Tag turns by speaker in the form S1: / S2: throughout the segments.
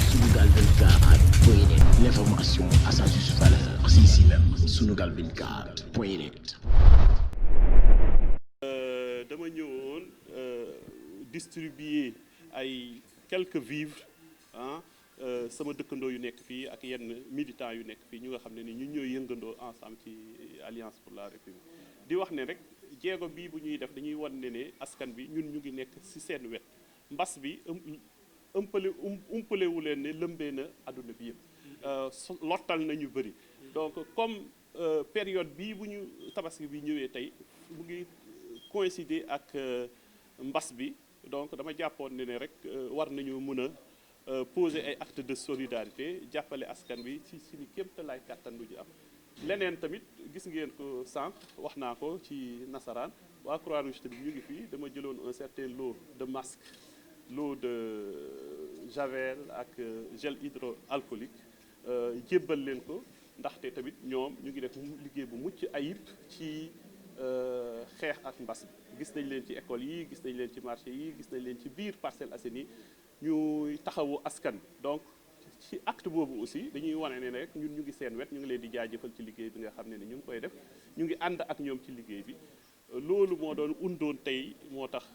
S1: Sunugal 24.net, l'information à sa juste valeur, c'est ici même, Sunugal 24.net.
S2: dama ñëwoon distribuer ay quelques vivres ah sama dëkkandoo yu nekk fii ak yenn militants yu nekk fii ñu nga xam ne ni ñun ñooy yëngandoo ensemble ci Alliance pour la République di wax ne rek jéego bii bu ñuy def dañuy wan ne askan bi ñun ñu ngi nekk ci seen wet mbas bi umpalewu leen ne lëmbee na àdduna bi yëpp lottal na ñu bëri donc comme période bii bu ñu tabaski bi ñëwee tey mu ngi coïncider ak mbas bi donc dama jàppoon ne rek war nañu mën a poser ay actes de solidarité jàppale askan bi ci suñu kéemtalaay kàttan lu ñu am. leneen tamit gis ngeen ko sànq wax naa ko ci nasaraan waa Croix-Rouge tamit ñu ngi fii dama jëloon un certain lot de masques lot de javel ak gel hydroalcoolique jébbal leen ko ndaxte tamit ñoom ñu ngi def liggéey bu mucc ayib ci xeex ak mbas bi gis nañ leen ci école yi gis nañ leen ci marché yi gis nañ leen ci biir Parcelles Assainies ñuy taxawu askan bi donc ci acte boobu aussi dañuy wane ne rek ñun ñu ngi seen wet ñu ngi leen di jaajëfal ci liggéey bi nga xam ne ñu ngi koy def ñu ngi ànd ak ñoom ci liggéey bi loolu moo doon undoon tey moo tax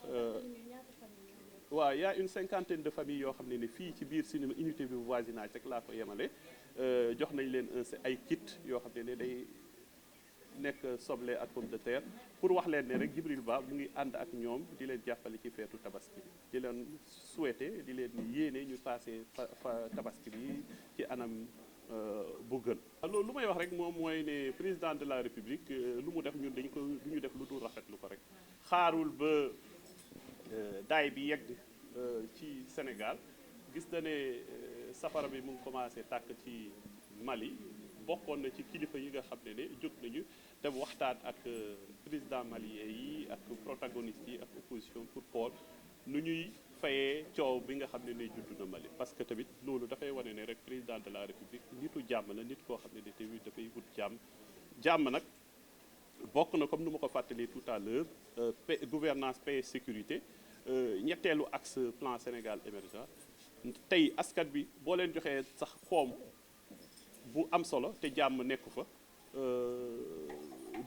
S2: waaw y a une cinquantaine de familles yoo xam ne fii ci biir suñu unité bi voisinage rek laa ko yemale jox nañ leen ay kit yoo xam ne day nekk soble ak pomme de terre pour wax leen ne rek Djibril Ba mu ngi ànd ak ñoom di leen jàppale ci feetu tabaski bi di leen souhaiter di leen yéene ñu passé tabaski bi ci anam bu gën. loolu lu may wax rek moom mooy ne président de la république lu mu def ñun dañ ko du ñu def lu dul rafetlu ko rek xaarul ba daay bi yegg ci Sénégal gis na ne safara bi mu ngi commencé tàkk ci Mali. bokkoon na ci kilifa yi nga xam ne jóg nañu dem waxtaan ak président malien yi ak protagonistes yi ak opposition pour xool nu ñuy fayee coow bi nga xam ne juddu na Mali parce que tamit loolu dafay wane ne rek président de la république nitu jàmm la nit koo xam ne tamit dafay wut jàmm nag bokk na comme nu ma ko fàttalee tout à l'heure gouvernance paix et sécurité ñetteelu axe plan Sénégal émergent tey askan bi boo leen joxee sax koom bu am solo te jàmm nekku fa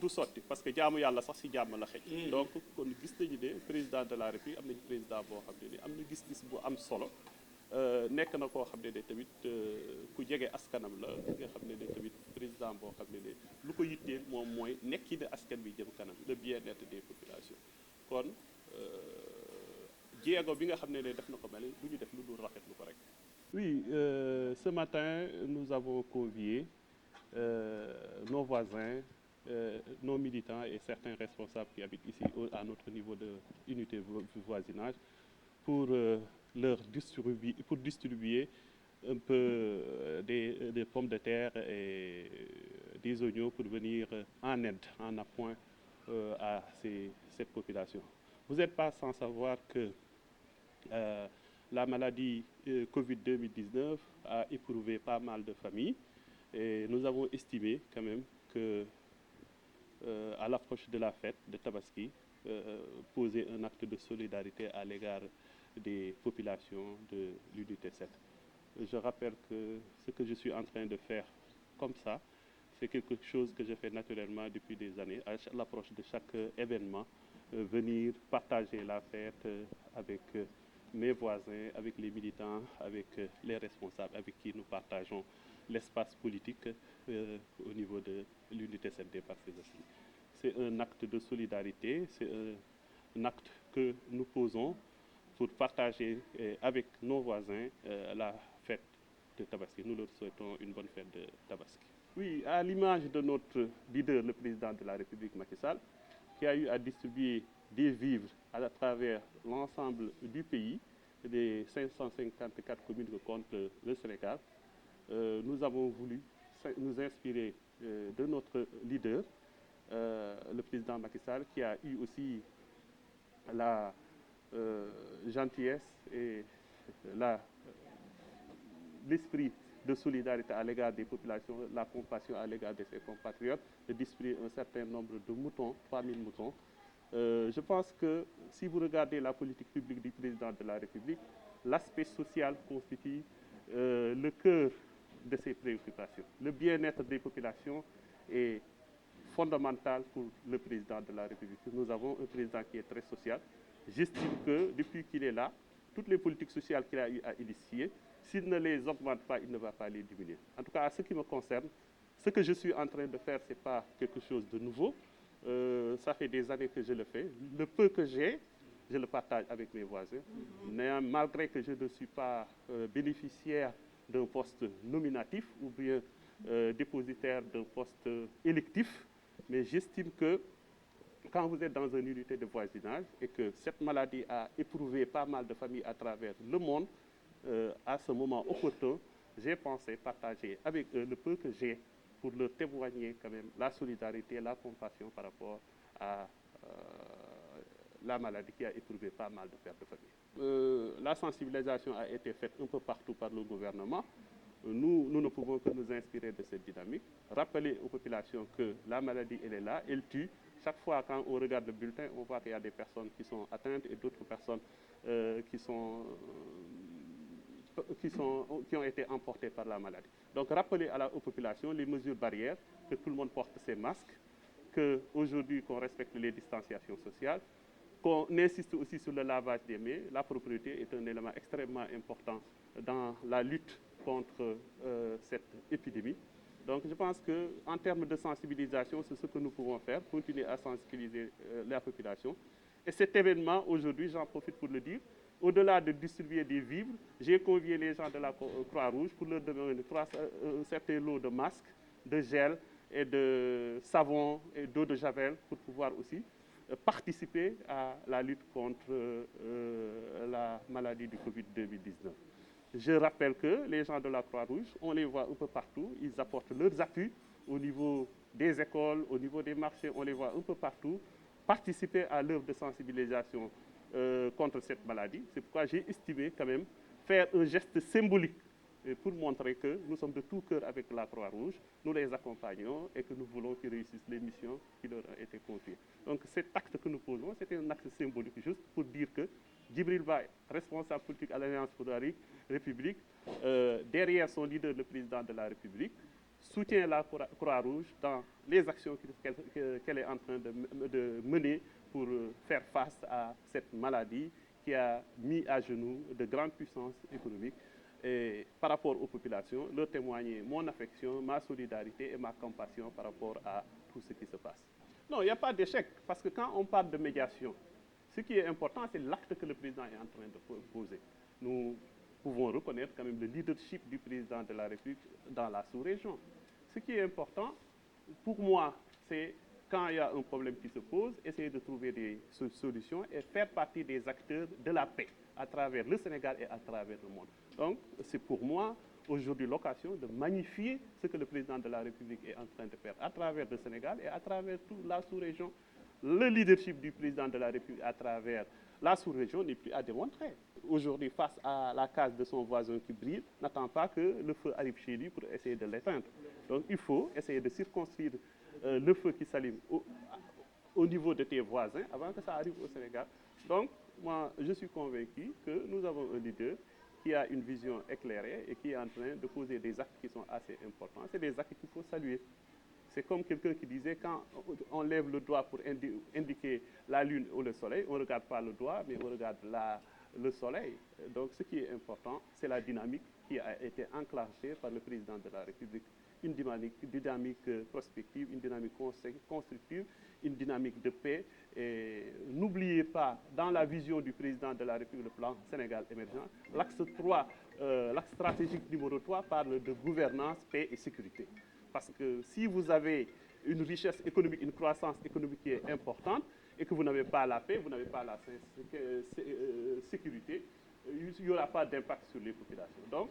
S2: du sotti parce que jaamu yàlla sax ci jàmm la xëj donc kon gis nañu ne président de la République am nañu président boo xam ne am na gis-gis bu am solo nekk na koo xam ne tamit ku jege askanam la nga xam ne tamit président boo xam ne lu ko yitteel moom mooy nekki ne askan bi jëm kanam le bien-être des populations kon jéego bi nga xam ne def na ko mel du ñu def lu dul rafetlu ko rek. Oui, ce matin, nous avons convié nos voisins, nos militants et certains responsables qui habitent ici à notre niveau de unité de voisinage pour distribuer un peu des pommes de terre et des oignons pour venir en aide, en appoint à cette population. Vous n'êtes pas sans savoir que la maladie Covid-2019 a éprouvé pas mal de familles et nous avons estimé quand même que à l'approche de la fête de Tabaski, poser un acte de solidarité à l'égard des populations de l'unité 7. Je rappelle que ce que je suis en train de faire comme ça, c'est quelque chose que je fais naturellement depuis des années, à l'approche de chaque événement, venir partager la fête avec mes voisins, avec les militants, avec les responsables avec qui nous partageons l'espace politique au niveau de l'unité 7 des Parcelles Assainies. C'est un acte de solidarité, c'est un acte que nous posons pour partager avec nos voisins la fête de Tabaski. Nous leur souhaitons une bonne fête de Tabaski. Oui, à l'image de notre leader, le président de la République, Macky Sall, qui a eu à distribuer des vivres à travers l'ensemble du pays, des 554 communes que compte le Sénégal. Nous avons voulu nous inspirer de notre leader, le président Macky Sall, qui a eu aussi la gentillesse et l'esprit de solidarité à l'égard des populations, la compassion à l'égard de ses compatriotes, de distribuer un certain nombre de moutons, 3000 moutons. Je pense que si vous regardez la politique publique du président de la République, l'aspect social constitue le cœur de ses préoccupations. Le bien-être des populations est fondamental pour le président de la République. Nous avons un président qui est très social. J'estime que depuis qu'il est là, toutes les politiques sociales qu'il a eu à initier, s'il ne les augmente pas, il ne va pas les diminuer. En tout cas, en ce qui me concerne, ce que je suis en train de faire, ce n'est pas quelque chose de nouveau. Ça fait des années que je le fais. Le peu que j'ai, je le partage avec mes voisins. Mais malgré que je ne suis pas bénéficiaire d'un poste nominatif ou bien dépositaire d'un poste électif, mais j'estime que quand vous êtes dans une unité de voisinage et que cette maladie a éprouvé pas mal de familles à travers le monde, à ce moment opportun, j'ai pensé partager avec eux le peu que j'ai pour leur témoigner quand même la solidarité, la compassion par rapport à la maladie qui a éprouvé pas mal de pertes de famille. La sensibilisation a été faite un peu partout par le gouvernement. Nous ne pouvons que nous inspirer de cette dynamique, rappeler aux populations que la maladie, elle est là, elle tue. Chaque fois, quand on regarde le bulletin, on voit qu'il y a des personnes qui sont atteintes et d'autres personnes qui ont été emportées par la maladie. Donc, rappeler aux populations les mesures barrières, que tout le monde porte ses masques, qu'aujourd'hui, qu'on respecte les distanciations sociales, qu'on insiste aussi sur le lavage des mains. La propriété est un élément extrêmement important dans la lutte contre cette épidémie. Donc je pense qu'en termes de sensibilisation, c'est ce que nous pouvons faire, continuer à sensibiliser la population. Et cet événement, aujourd'hui, j'en profite pour le dire, au-delà de distribuer des vivres, j'ai convié les gens de la Croix-Rouge pour leur donner un certain lot de masques, de gel et de savon et d'eau de javel pour pouvoir aussi participer à la lutte contre la maladie du Covid-19. Je rappelle que les gens de la Croix-Rouge, on les voit un peu partout, ils apportent leurs appuis au niveau des écoles, au niveau des marchés, on les voit un peu partout, participer à l'œuvre de sensibilisation contre cette maladie. C'est pourquoi j'ai estimé quand même faire un geste symbolique pour montrer que nous sommes de tout cœur avec la Croix-Rouge, nous les accompagnons et que nous voulons qu'ils réussissent les missions qui leur ont été confiées. Donc cet acte que nous posons, c'était un acte symbolique juste pour dire que Djibril Ba, responsable politique à l'Alliance pour la République, derrière son leader, le président de la République, soutient la Croix-Rouge dans les actions qu'elle est en train de mener pour faire face à cette maladie qui a mis à genoux de grandes puissances économiques. Et par rapport aux populations, leur témoigner mon affection, ma solidarité et ma compassion par rapport à tout ce qui se passe. Non, il n'y a pas d'échec, parce que quand on parle de médiation, ce qui est important, c'est l'acte que le président est en train de poser. Nous pouvons reconnaître quand même le leadership du président de la République dans la sous-région. Ce qui est important, pour moi, c'est quand il y a un problème qui se pose, essayer de trouver des solutions et faire partie des acteurs de la paix à travers le Sénégal et à travers le monde. Donc, c'est pour moi aujourd'hui l'occasion de magnifier ce que le président de la République est en train de faire à travers le Sénégal et à travers toute la sous-région. Le leadership du président de la République à travers la sous-région n'est plus à démontrer. Aujourd'hui, face à la case de son voisin qui brille, n'attend pas que le feu arrive chez lui pour essayer de l'éteindre. Donc il faut essayer de circonscrire le feu qui s'allume au niveau de tes voisins avant que ça arrive au Sénégal. Donc moi, je suis convaincu que nous avons un leader qui a une vision éclairée et qui est en train de poser des actes qui sont assez importants. C'est des actes qu'il faut saluer. C'est comme quelqu'un qui disait, quand on lève le doigt pour indiquer la lune ou le soleil, on ne regarde pas le doigt, mais on regarde le soleil. Donc ce qui est important, c'est la dynamique qui a été enclenchée par le président de la République. Une dynamique prospective, une dynamique constructive, une dynamique de paix. Et n'oubliez pas, dans la vision du président de la République, le plan Sénégal émergent, l'axe stratégique numéro 3 parle de gouvernance, paix et sécurité. Parce que si vous avez une richesse économique, une croissance économique qui est importante et que vous n'avez pas la paix, vous n'avez pas la sécurité, il n'y aura pas d'impact sur les populations. Donc,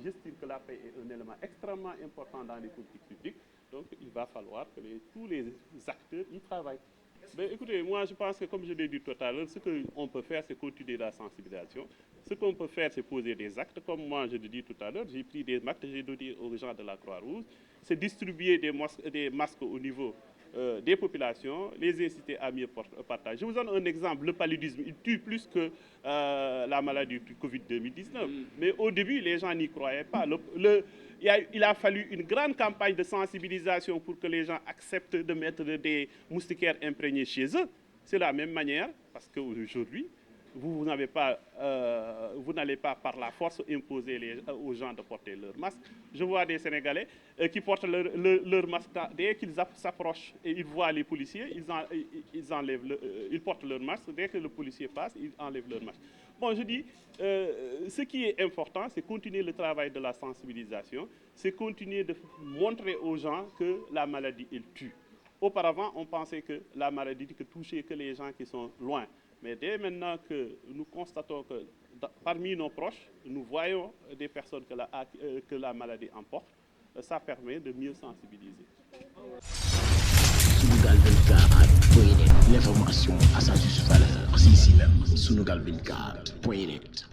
S2: j'estime que la paix est un élément extrêmement important dans les politiques publiques. Donc, il va falloir que tous les acteurs y travaillent. Ben, écoutez, moi je pense que comme je l'ai dit tout à l'heure, ce qu'on peut faire, c'est continuer la sensibilisation. Ce qu'on peut faire, c'est poser des actes. Comme moi je l'ai dit tout à l'heure, j'ai pris des actes, j'ai donné aux gens de la Croix-Rouge. C'est distribuer des masques au niveau des populations, les inciter à mieux partager. Je vous donne un exemple, le paludisme, il tue plus que la maladie du Covid-2019. Mais au début, les gens n'y croyaient pas. Il a fallu une grande campagne de sensibilisation pour que les gens acceptent de mettre des moustiquaires imprégnés chez eux. C'est la même manière, parce qu'aujourd'hui, vous n'allez pas par la force imposer aux gens de porter leur masque. Je vois des Sénégalais qui portent leur masque dès qu'ils s'approchent et ils voient les policiers, ils portent leur masque. Dès que le policier passe, ils enlèvent leur masque. Bon, je dis, ce qui est important, c'est continuer le travail de la sensibilisation, c'est continuer de montrer aux gens que la maladie, elle tue. Auparavant, on pensait que la maladie ne touchait que les gens qui sont loin. Mais dès maintenant que nous constatons que parmi nos proches, nous voyons des personnes que la maladie emporte, ça permet de mieux sensibiliser.
S1: Sunugal 24.net, l'information à sa juste valeur, c'est ici même, Sunugal 24.net.